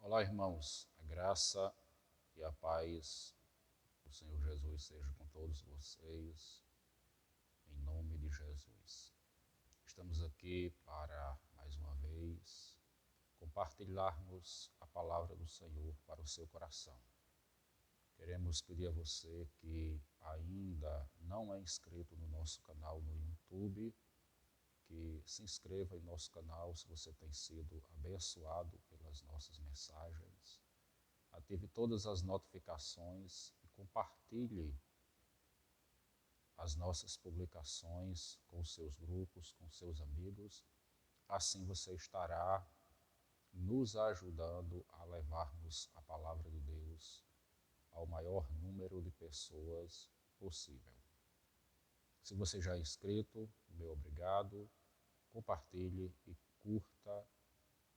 Olá, irmãos. A graça e a paz do Senhor Jesus seja com todos vocês, em nome de Jesus. Estamos aqui para, mais uma vez, compartilharmos a palavra do Senhor para o seu coração. Queremos pedir a você que ainda não é inscrito no nosso canal no YouTube, que se inscreva em nosso canal se você tem sido abençoado pelas nossas mensagens. Ative todas as notificações e compartilhe as nossas publicações com seus grupos, com seus amigos. Assim você estará nos ajudando a levarmos a palavra de Deus ao maior número de pessoas possível. Se você já é inscrito, meu obrigado. Compartilhe e curta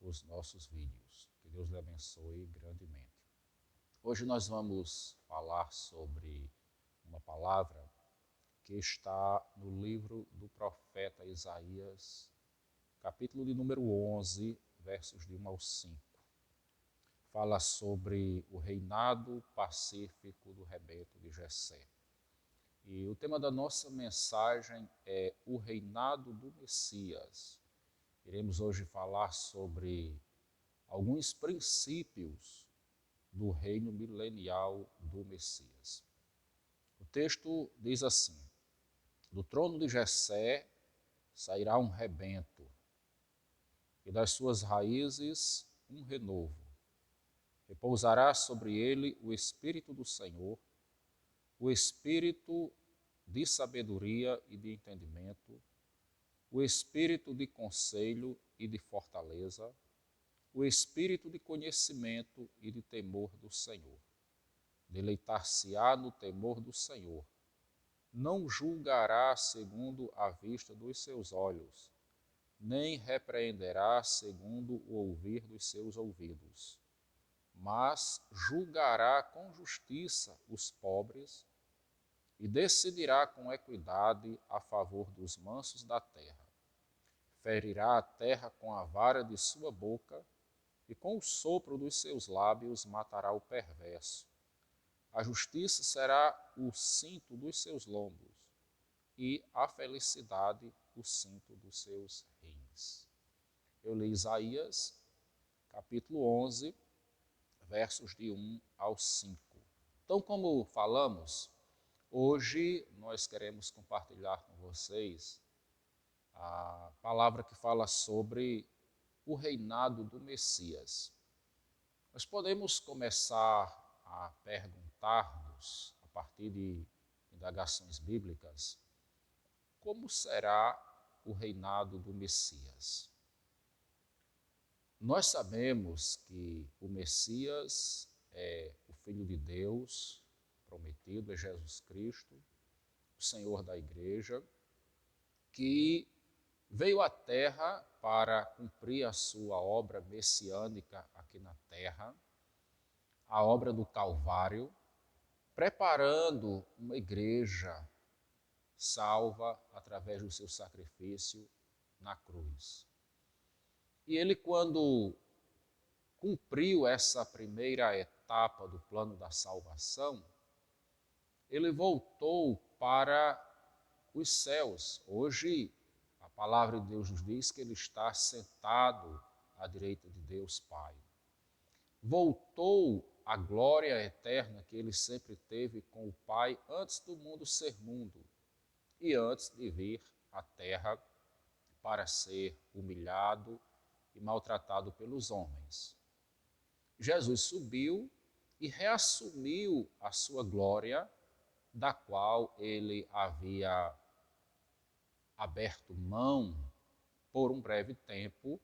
os nossos vídeos. Que Deus lhe abençoe grandemente. Hoje nós vamos falar sobre uma palavra que está no livro do profeta Isaías, capítulo de número 11, versos de 1 ao 5. Fala sobre o reinado pacífico do rebento de Jessé. E o tema da nossa mensagem é o reinado do Messias. Iremos hoje falar sobre alguns princípios do reino milenial do Messias. O texto diz assim: do trono de Jessé sairá um rebento, e das suas raízes um renovo. Repousará sobre ele o Espírito do Senhor, o Espírito de sabedoria e de entendimento, o Espírito de conselho e de fortaleza, o Espírito de conhecimento e de temor do Senhor. Deleitar-se-á no temor do Senhor. Não julgará segundo a vista dos seus olhos, nem repreenderá segundo o ouvir dos seus ouvidos, mas julgará com justiça os pobres e decidirá com equidade a favor dos mansos da terra. Ferirá a terra com a vara de sua boca e com o sopro dos seus lábios matará o perverso. A justiça será o cinto dos seus lombos e a felicidade o cinto dos seus rins. Eu li Isaías, capítulo 11, versos de 1 ao 5. Então, como falamos, hoje nós queremos compartilhar com vocês a palavra que fala sobre o reinado do Messias. Nós podemos começar a perguntar-nos, a partir de indagações bíblicas, como será o reinado do Messias? Nós sabemos que o Messias é o Filho de Deus, prometido, é Jesus Cristo, o Senhor da Igreja, que veio à Terra para cumprir a sua obra messiânica aqui na Terra, a obra do Calvário, preparando uma igreja salva através do seu sacrifício na cruz. E ele, quando cumpriu essa primeira etapa do plano da salvação, ele voltou para os céus. Hoje, a palavra de Deus nos diz que ele está sentado à direita de Deus Pai. Voltou à glória eterna que ele sempre teve com o Pai antes do mundo ser mundo e antes de vir à terra para ser humilhado e maltratado pelos homens. Jesus subiu e reassumiu a sua glória, da qual ele havia aberto mão por um breve tempo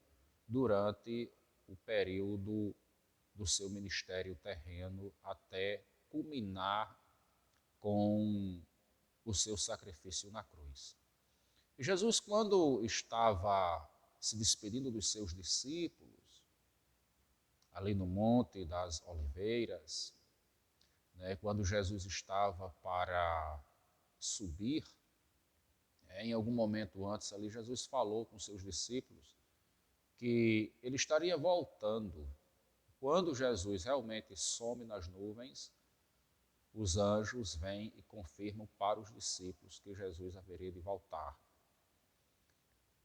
durante o período do seu ministério terreno até culminar com o seu sacrifício na cruz. E Jesus, quando estava se despedindo dos seus discípulos, ali no Monte das Oliveiras, quando Jesus estava para subir, em algum momento antes ali, Jesus falou com seus discípulos que ele estaria voltando Quando Jesus realmente some nas nuvens, os anjos vêm e confirmam para os discípulos que Jesus haveria de voltar.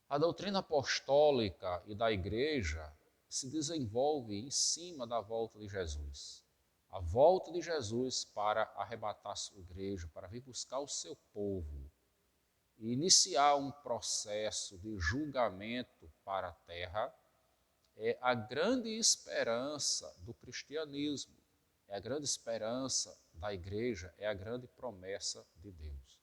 A doutrina apostólica e da igreja se desenvolve em cima da volta de Jesus. A volta de Jesus para arrebatar sua igreja, para vir buscar o seu povo e iniciar um processo de julgamento para a terra, é a grande esperança do cristianismo, é a grande esperança da igreja, é a grande promessa de Deus.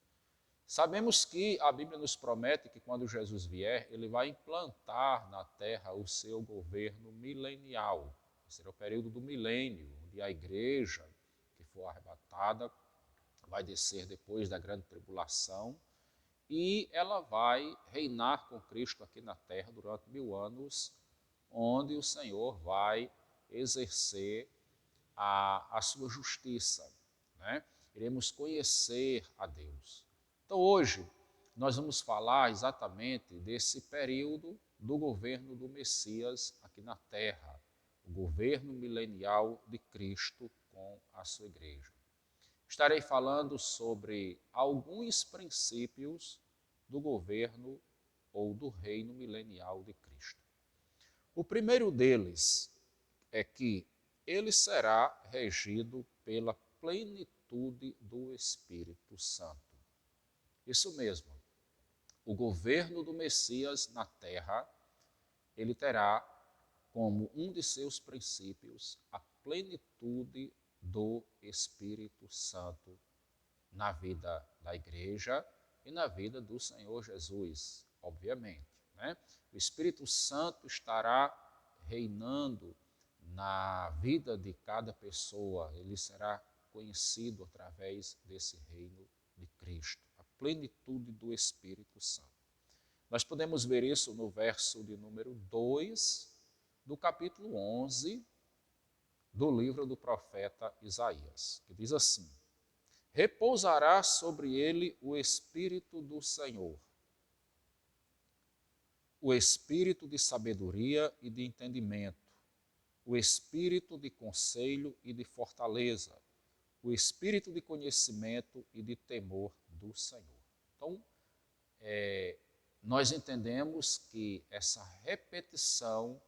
Sabemos que a Bíblia nos promete que quando Jesus vier, ele vai implantar na terra o seu governo milenial. Será o período do milênio, onde a igreja que for arrebatada vai descer depois da grande tribulação e ela vai reinar com Cristo aqui na terra durante 1000 anos, onde o Senhor vai exercer a sua justiça, né? Iremos conhecer a Deus. Então hoje nós vamos falar exatamente desse período do governo do Messias aqui na terra, o governo milenial de Cristo com a sua igreja. Estarei falando sobre alguns princípios do governo ou do reino milenial de Cristo. O primeiro deles é que ele será regido pela plenitude do Espírito Santo. Isso mesmo, o governo do Messias na terra, ele terá como um de seus princípios a plenitude do Espírito Santo na vida da igreja e na vida do Senhor Jesus, obviamente, né? O Espírito Santo estará reinando na vida de cada pessoa, ele será conhecido através desse reino de Cristo, a plenitude do Espírito Santo. Nós podemos ver isso no verso de número 2 do capítulo 11 do livro do profeta Isaías, que diz assim: repousará sobre ele o Espírito do Senhor, o Espírito de sabedoria e de entendimento, o Espírito de conselho e de fortaleza, o Espírito de conhecimento e de temor do Senhor. Então, nós entendemos que essa repetição,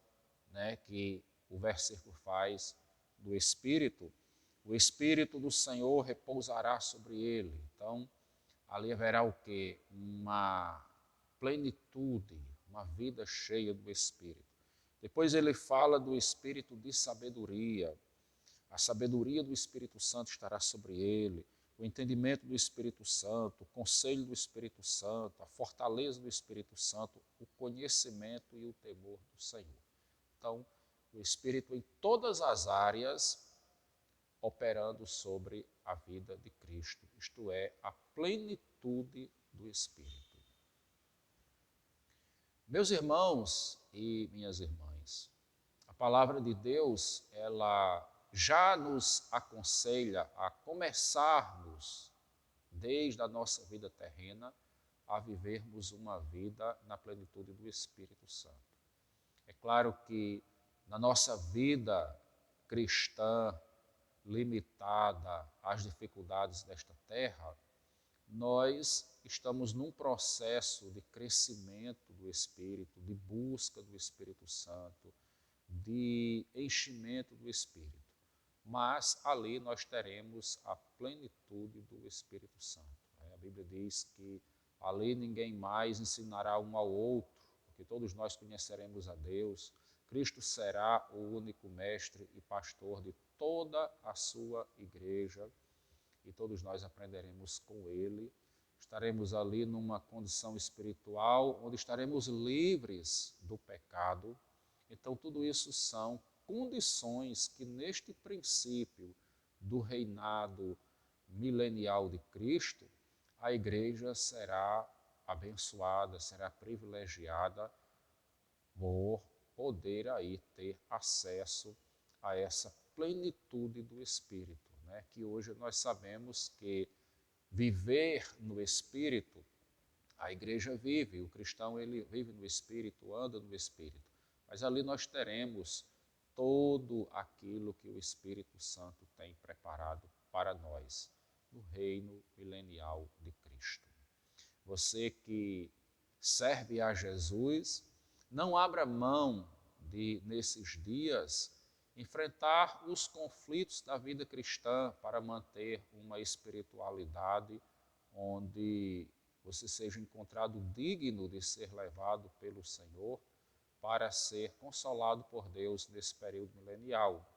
né, que o versículo faz do Espírito, o Espírito do Senhor repousará sobre ele. Então, ali haverá o quê? Uma plenitude, uma vida cheia do Espírito. Depois ele fala do Espírito de sabedoria. A sabedoria do Espírito Santo estará sobre ele, o entendimento do Espírito Santo, o conselho do Espírito Santo, a fortaleza do Espírito Santo, o conhecimento e o temor do Senhor. Então, o Espírito em todas as áreas operando sobre a vida de Cristo, isto é, a plenitude do Espírito. Meus irmãos e minhas irmãs, a palavra de Deus, ela já nos aconselha a começarmos, desde a nossa vida terrena, a vivermos uma vida na plenitude do Espírito Santo. É claro que na nossa vida cristã, limitada às dificuldades desta terra, nós estamos num processo de crescimento do Espírito, de busca do Espírito Santo, de enchimento do Espírito. Mas ali nós teremos a plenitude do Espírito Santo. A Bíblia diz que ali ninguém mais ensinará um ao outro, porque todos nós conheceremos a Deus. Cristo será o único mestre e pastor de toda a sua igreja e todos nós aprenderemos com ele. Estaremos ali numa condição espiritual onde estaremos livres do pecado. Então, tudo isso são condições que neste princípio do reinado milenial de Cristo, a igreja será abençoada, será privilegiada por poder aí ter acesso a essa plenitude do Espírito, né? Que hoje nós sabemos que viver no Espírito, a igreja vive, o cristão ele vive no Espírito, anda no Espírito, mas ali nós teremos todo aquilo que o Espírito Santo tem preparado para nós no reino milenial de Cristo. Você que serve a Jesus, não abra mão de, nesses dias, enfrentar os conflitos da vida cristã para manter uma espiritualidade onde você seja encontrado digno de ser levado pelo Senhor para ser consolado por Deus nesse período milenial.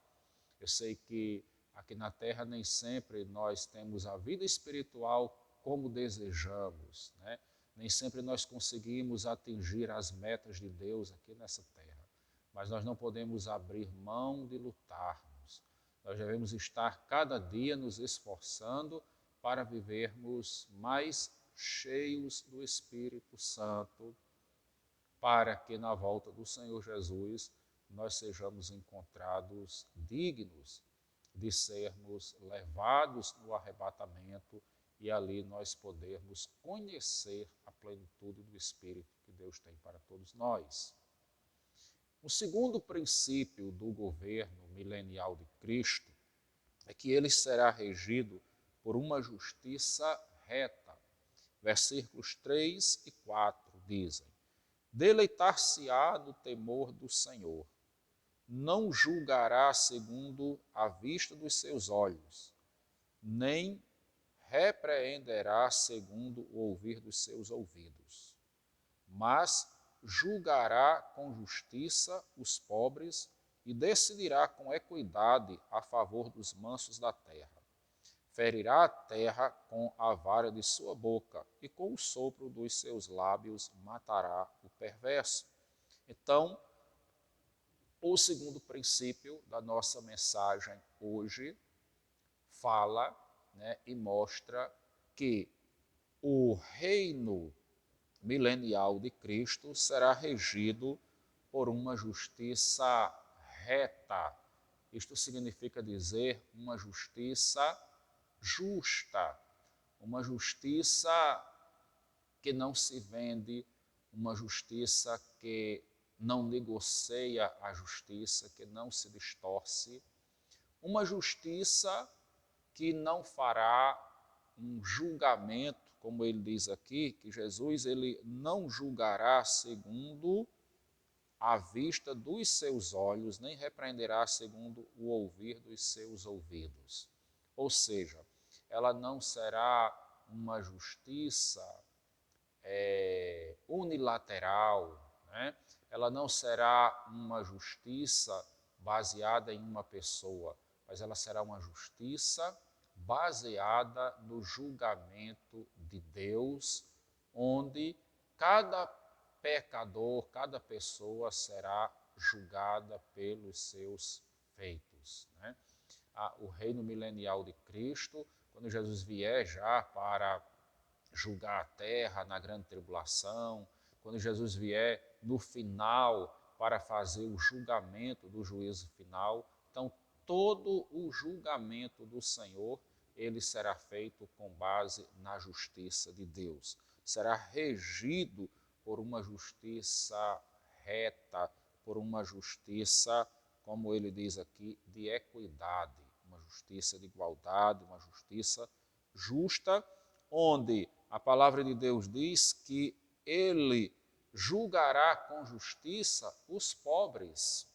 Eu sei que aqui na Terra nem sempre nós temos a vida espiritual como desejamos, né? Nem sempre nós conseguimos atingir as metas de Deus aqui nessa terra, mas nós não podemos abrir mão de lutarmos. Nós devemos estar cada dia nos esforçando para vivermos mais cheios do Espírito Santo, para que na volta do Senhor Jesus nós sejamos encontrados dignos de sermos levados no arrebatamento e ali nós podermos conhecer a plenitude do Espírito que Deus tem para todos nós. O segundo princípio do governo milenial de Cristo é que ele será regido por uma justiça reta. Versículos 3 e 4 dizem: deleitar-se-á no temor do Senhor, não julgará segundo a vista dos seus olhos, nem repreenderá segundo o ouvir dos seus ouvidos, mas julgará com justiça os pobres e decidirá com equidade a favor dos mansos da terra. Ferirá a terra com a vara de sua boca e com o sopro dos seus lábios matará o perverso. Então, o segundo princípio da nossa mensagem hoje fala, né, e mostra que o reino milenial de Cristo será regido por uma justiça reta. Isto significa dizer uma justiça justa, uma justiça que não se vende, uma justiça que não negocia a justiça, que não se distorce, uma justiça que não fará um julgamento, como ele diz aqui, que Jesus ele não julgará segundo a vista dos seus olhos, nem repreenderá segundo o ouvir dos seus ouvidos. Ou seja, ela não será uma justiça unilateral, né? Ela não será uma justiça baseada em uma pessoa, mas ela será uma justiça baseada no julgamento de Deus, onde cada pecador, cada pessoa será julgada pelos seus feitos, né? O reino milenial de Cristo, quando Jesus vier já para julgar a terra na grande tribulação, quando Jesus vier no final para fazer o julgamento do juízo final, então todo o julgamento do Senhor, ele será feito com base na justiça de Deus. Será regido por uma justiça reta, por uma justiça, como ele diz aqui, de equidade, uma justiça de igualdade, uma justiça justa, onde a palavra de Deus diz que ele julgará com justiça os pobres,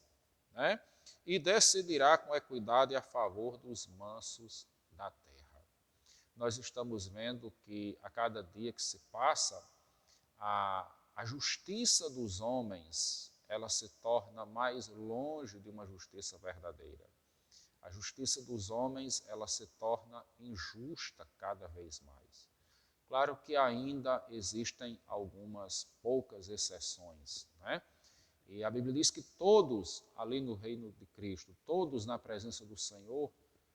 né? E decidirá com equidade a favor dos mansos da terra. Nós estamos vendo que a cada dia que se passa, a justiça dos homens, ela se torna mais longe de uma justiça verdadeira. A justiça dos homens, ela se torna injusta cada vez mais. Claro que ainda existem algumas poucas exceções, né? E a Bíblia diz que todos ali no reino de Cristo, todos na presença do Senhor,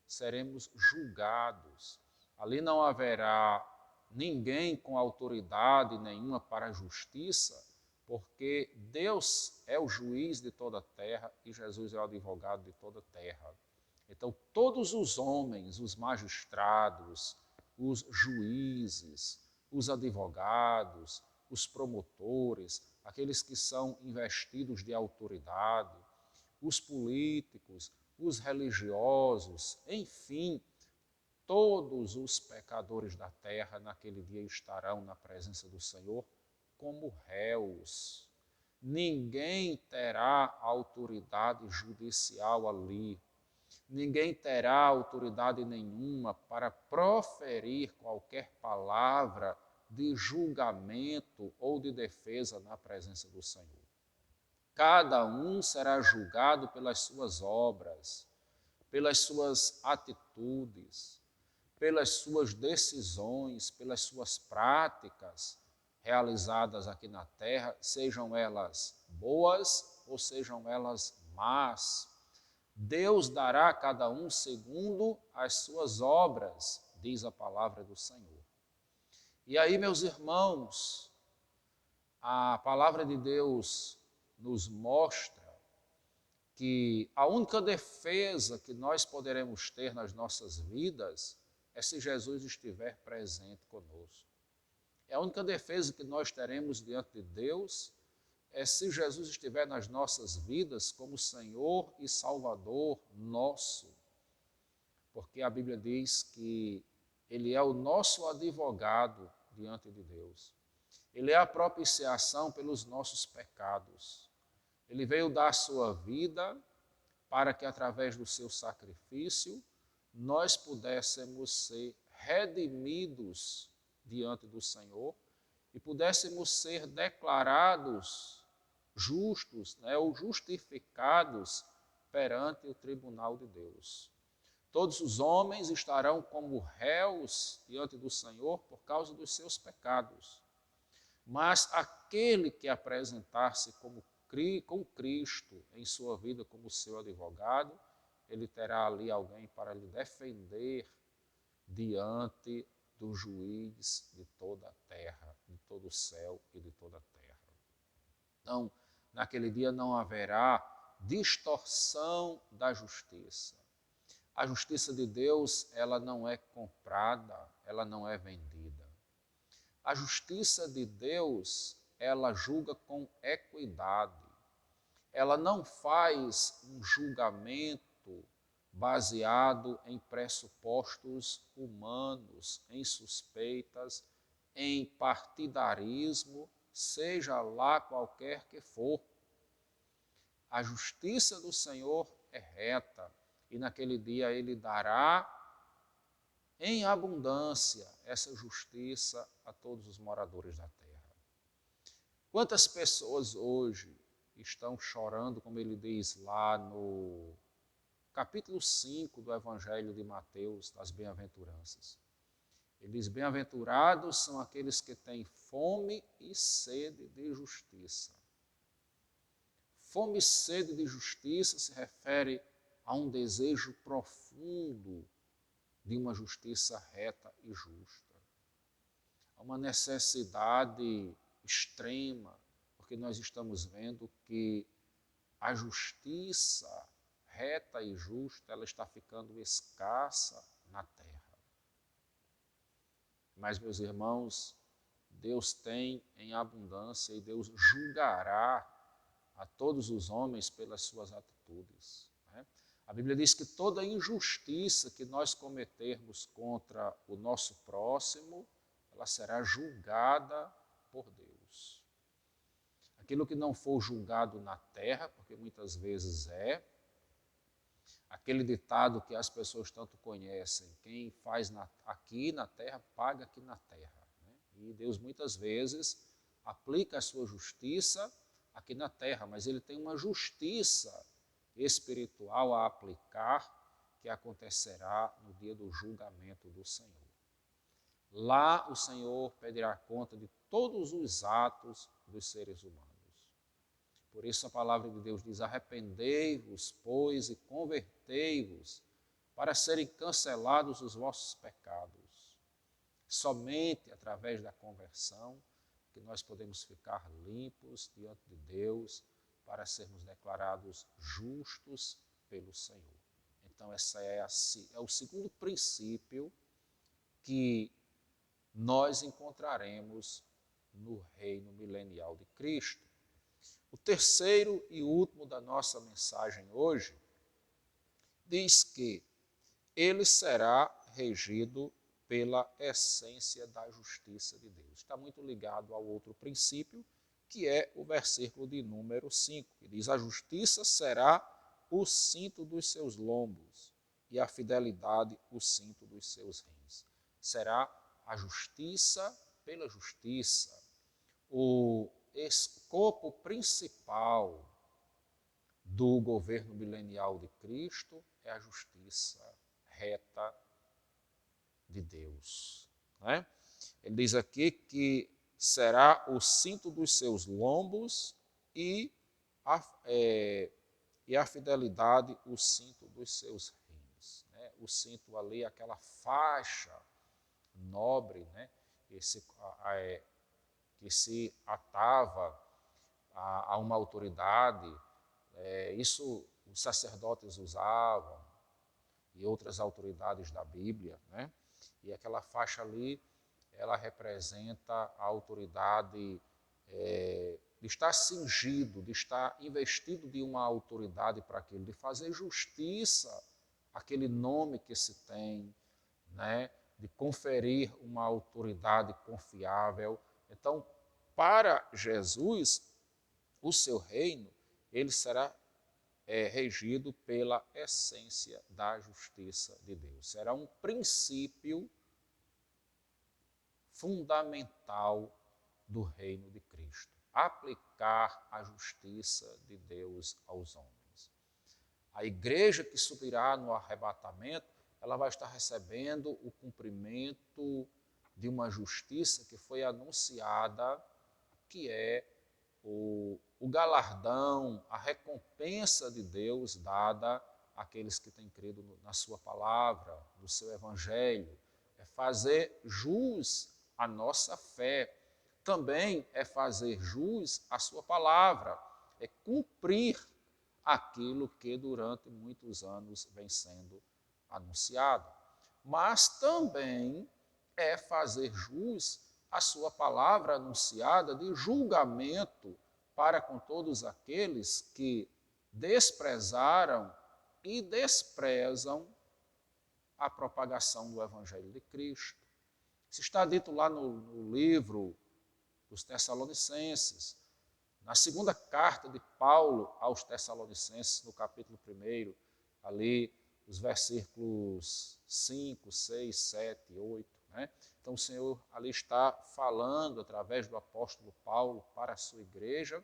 seremos julgados. Ali não haverá ninguém com autoridade nenhuma para a justiça, porque Deus é o juiz de toda a terra e Jesus é o advogado de toda a terra. Então, todos os homens, os magistrados, os juízes, os advogados, os promotores, aqueles que são investidos de autoridade, os políticos, os religiosos, enfim, todos os pecadores da terra naquele dia estarão na presença do Senhor como réus. Ninguém terá autoridade judicial ali. Ninguém terá autoridade nenhuma para proferir qualquer palavra de julgamento ou de defesa na presença do Senhor. Cada um será julgado pelas suas obras, pelas suas atitudes, pelas suas decisões, pelas suas práticas realizadas aqui na terra, sejam elas boas ou sejam elas más. Deus dará a cada um segundo as suas obras, diz a palavra do Senhor. E aí, meus irmãos, a palavra de Deus nos mostra que a única defesa que nós poderemos ter nas nossas vidas é se Jesus estiver presente conosco. É a única defesa que nós teremos diante de Deus é se Jesus estiver nas nossas vidas como Senhor e Salvador nosso. Porque a Bíblia diz que Ele é o nosso advogado diante de Deus. Ele é a propiciação pelos nossos pecados. Ele veio dar a sua vida para que, através do seu sacrifício, nós pudéssemos ser redimidos diante do Senhor e pudéssemos ser declarados justos, ou justificados perante o tribunal de Deus. Todos os homens estarão como réus diante do Senhor por causa dos seus pecados. Mas aquele que apresentar-se com Cristo em sua vida como seu advogado, ele terá ali alguém para lhe defender diante do juiz de toda a terra, de todo o céu e de toda a terra. Então, naquele dia não haverá distorção da justiça. A justiça de Deus, ela não é comprada, ela não é vendida. A justiça de Deus, ela julga com equidade. Ela não faz um julgamento baseado em pressupostos humanos, em suspeitas, em partidarismo, seja lá qualquer que for. A justiça do Senhor é reta e naquele dia Ele dará em abundância essa justiça a todos os moradores da terra. Quantas pessoas hoje estão chorando, como ele diz lá no capítulo 5 do Evangelho de Mateus, das bem-aventuranças. Ele diz, bem-aventurados são aqueles que têm fome e sede de justiça. Fome e sede de justiça se refere a um desejo profundo de uma justiça reta e justa. A uma necessidade extrema, porque nós estamos vendo que a justiça reta e justa, ela está ficando escassa na terra. Mas, meus irmãos, Deus tem em abundância e Deus julgará a todos os homens pelas suas atitudes. A Bíblia diz que toda injustiça que nós cometermos contra o nosso próximo, ela será julgada por Deus. Aquilo que não for julgado na terra, porque muitas vezes aquele ditado que as pessoas tanto conhecem, quem faz aqui na terra, paga aqui na terra. E Deus muitas vezes aplica a sua justiça aqui na terra, mas Ele tem uma justiça espiritual a aplicar que acontecerá no dia do julgamento do Senhor. Lá o Senhor pedirá conta de todos os atos dos seres humanos. Por isso a palavra de Deus diz, arrependei-vos, pois, e convertei-vos, para serem cancelados os vossos pecados. Somente através da conversão que nós podemos ficar limpos diante de Deus, para sermos declarados justos pelo Senhor. Então, esse é o segundo princípio que nós encontraremos no reino milenial de Cristo. O terceiro e último da nossa mensagem hoje diz que ele será regido pela essência da justiça de Deus. Está muito ligado ao outro princípio, que é o versículo de número 5, que diz: a justiça será o cinto dos seus lombos e a fidelidade o cinto dos seus rins. Será a justiça pela justiça. O escopo principal do governo milenial de Cristo é a justiça reta de Deus. Né? Ele diz aqui que será o cinto dos seus lombos e a fidelidade o cinto dos seus rins. Né? O cinto ali, aquela faixa nobre, né? Que se atava a uma autoridade. Isso os sacerdotes usavam e outras autoridades da Bíblia, né? E aquela faixa ali, ela representa a autoridade de estar cingido, de estar investido de uma autoridade para aquilo, de fazer justiça àquele nome que se tem, né? De conferir uma autoridade confiável. Então, para Jesus, o seu reino, ele será regido pela essência da justiça de Deus. Será um princípio fundamental do reino de Cristo. Aplicar a justiça de Deus aos homens. A igreja que subirá no arrebatamento, ela vai estar recebendo o cumprimento de uma justiça que foi anunciada, que é o galardão, a recompensa de Deus dada àqueles que têm crido na sua palavra, no seu evangelho. É fazer jus à nossa fé. Também é fazer jus à sua palavra. É cumprir aquilo que durante muitos anos vem sendo anunciado. Mas também é fazer jus à sua palavra anunciada de julgamento para com todos aqueles que desprezaram e desprezam a propagação do Evangelho de Cristo. Isso está dito lá no livro dos Tessalonicenses, na segunda carta de Paulo aos Tessalonicenses, no capítulo 1, ali os versículos 5, 6, 7, 8. Né? Então o Senhor ali está falando, através do apóstolo Paulo, para a sua igreja,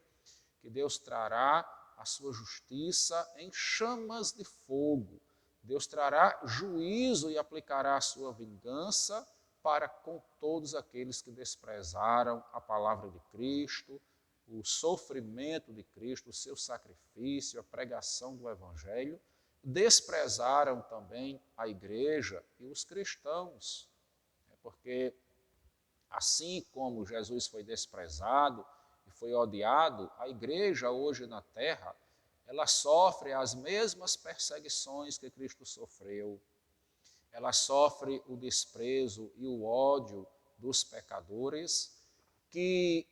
que Deus trará a sua justiça em chamas de fogo. Deus trará juízo e aplicará a sua vingança para com todos aqueles que desprezaram a palavra de Cristo, o sofrimento de Cristo, o seu sacrifício, a pregação do Evangelho, desprezaram também a igreja e os cristãos, porque assim como Jesus foi desprezado e foi odiado, a igreja hoje na terra, ela sofre as mesmas perseguições que Cristo sofreu. Ela sofre o desprezo e o ódio dos pecadores que,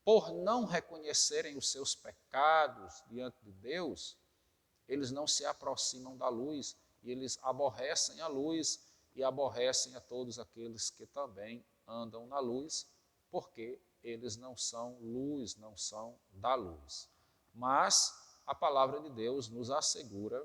por não reconhecerem os seus pecados diante de Deus, eles não se aproximam da luz e eles aborrecem a luz e aborrecem a todos aqueles que também andam na luz, porque eles não são luz, não são da luz. Mas a palavra de Deus nos assegura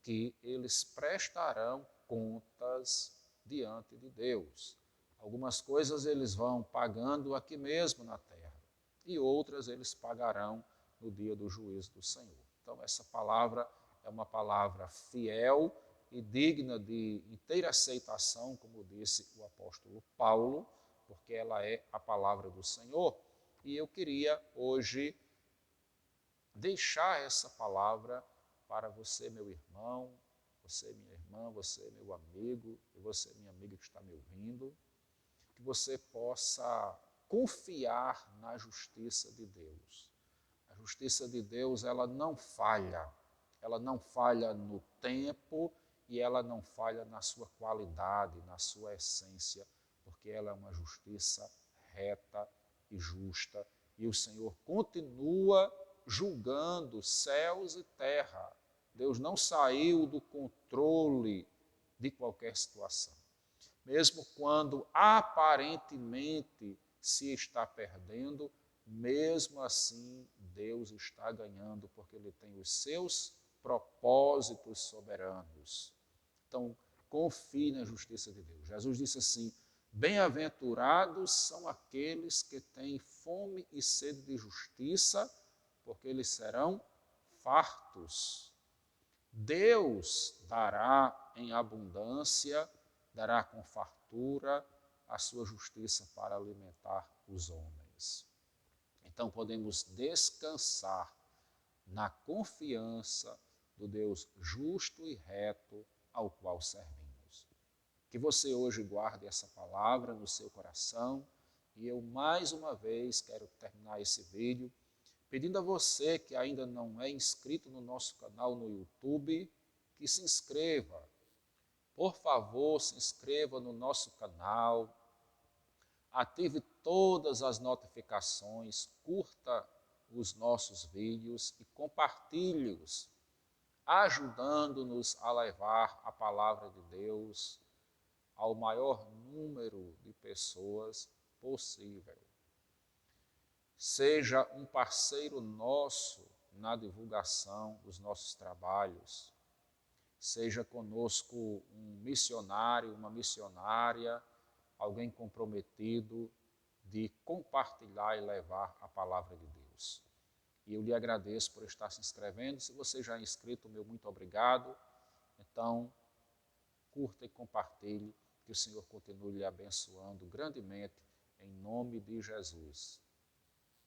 que eles prestarão contas diante de Deus. Algumas coisas eles vão pagando aqui mesmo na terra e outras eles pagarão no dia do juízo do Senhor. Então essa palavra é uma palavra fiel e digna de inteira aceitação, como disse o apóstolo Paulo, porque ela é a palavra do Senhor. E eu queria hoje deixar essa palavra para você, meu irmão, você, minha irmã, você, meu amigo, e você, minha amiga que está me ouvindo, que você possa confiar na justiça de Deus. A justiça de Deus, ela não falha no tempo e ela não falha na sua qualidade, na sua essência, porque ela é uma justiça reta e justa, e o Senhor continua julgando céus e terra. Deus não saiu do controle de qualquer situação. Mesmo quando aparentemente se está perdendo, mesmo assim Deus está ganhando, porque Ele tem os seus propósitos soberanos. Então, confie na justiça de Deus. Jesus disse assim: bem-aventurados são aqueles que têm fome e sede de justiça, porque eles serão fartos. Deus dará em abundância, dará com fartura a sua justiça para alimentar os homens. Então podemos descansar na confiança do Deus justo e reto ao qual servimos. Que você hoje guarde essa palavra no seu coração e eu mais uma vez quero terminar esse vídeo pedindo a você que ainda não é inscrito no nosso canal no YouTube, que se inscreva. Por favor, se inscreva no nosso canal, ative todas as notificações, curta os nossos vídeos e compartilhe-os, ajudando-nos a levar a palavra de Deus ao maior número de pessoas possível. Seja um parceiro nosso na divulgação dos nossos trabalhos. Seja conosco um missionário, uma missionária, alguém comprometido de compartilhar e levar a palavra de Deus. E eu lhe agradeço por estar se inscrevendo. Se você já é inscrito, meu muito obrigado. Então, curta e compartilhe, que o Senhor continue lhe abençoando grandemente, em nome de Jesus.